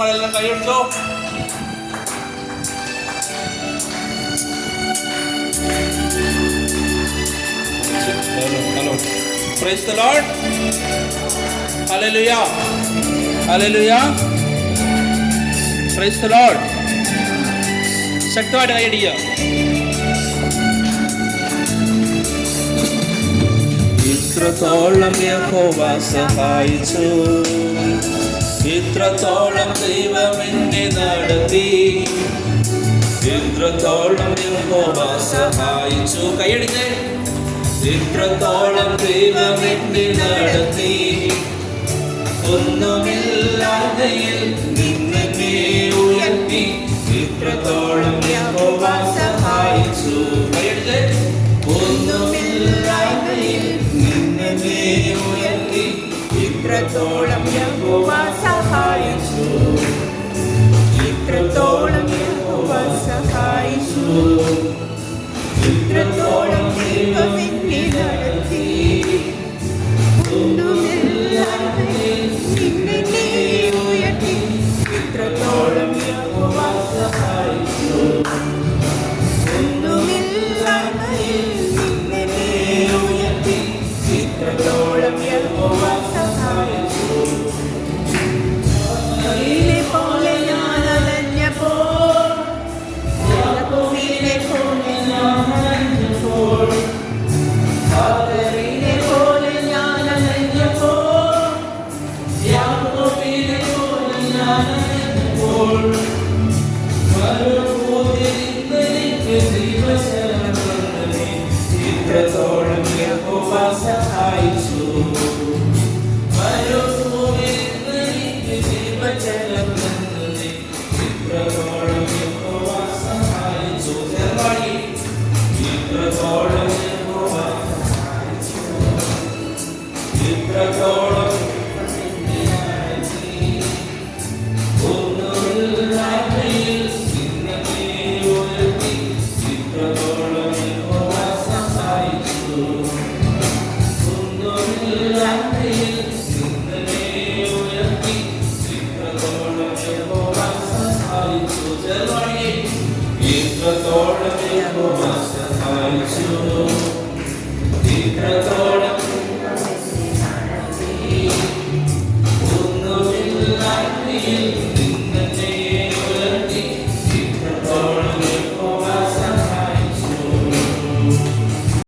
നമ്മളെല്ലാം കൈയെടുത്തോ. Praise the Lord. Hallelujah. Hallelujah. Praise the Lord. ശക്തമായിട്ട് കൈയടിക്കുക. ഇത്രത്തോളം യഹോവ സഹായിച്ചു, ഇത്രത്തോളം ദൈവം എന്നെ നടത്തി, ഇത്രത്തോളം യഹോവ സഹായിച്ചു. കൈയടിച്ചേ. ഇത്രത്തോളം ദൈവം എന്നെ നടത്തി, ഒന്നുമില്ലാതെയിൽ നിന്നെ ഉയർത്തി, ഇത്രത്തോളം യഹോവ സഹായിച്ചു. കൈയടിച്ചേ. ഒന്നുമില്ലാതെയിൽ നിന്നെ ഉയർത്തി, ഇത്രത്തോളം യഹോവ സഹായിച്ചു, ഇത്രത്തോളം യഹോവ സഹായിച്ചു, ഇത്രത്തോളം ദൈവം എന്നെ നടത്തി, ഒന്നുമില്ലാതെയിൽ നിന്നെ ഉയർത്തി, ഇത്രത്തോളം യഹോവ സഹായിച്ചു, ഒന്നുമില്ലാതെയിൽ നിന്നെ ഉയർത്തി, ഇത്രത്തോളം യഹോവ സഹായിച്ചു. പോലെ ഞാൻ അലഞ്ഞപ്പോൾ, പോലെ ഞാൻ അലഞ്ഞപ്പോൾ, പോലെ ഞാൻ അലഞ്ഞപ്പോൾ, പോലെ ഞാൻ അലഞ്ഞപ്പോൾ, ഇത്രത്തോളം യഹോവ സഹായിച്ചു, ഇത്രത്തോളം യഹോവ സഹായിച്ചു. ഇത്രത്തോളം യഹോവ സഹായിച്ചു, ഇത്രത്തോളം ഒന്നുമില്ലാതെയിൽ നിന്നെ ഉയർത്തി, ഇത്രത്തോളം യഹോവ സഹായിച്ചു, ഒന്നുമില്ലാതെയിൽ നിന്നെ ഉയർത്തി, ഇത്രത്തോളം യഹോവ സഹായിച്ചു. ഇത്രത്തോളം യഹോവ സഹായിച്ചു, ഇത്രത്തോളം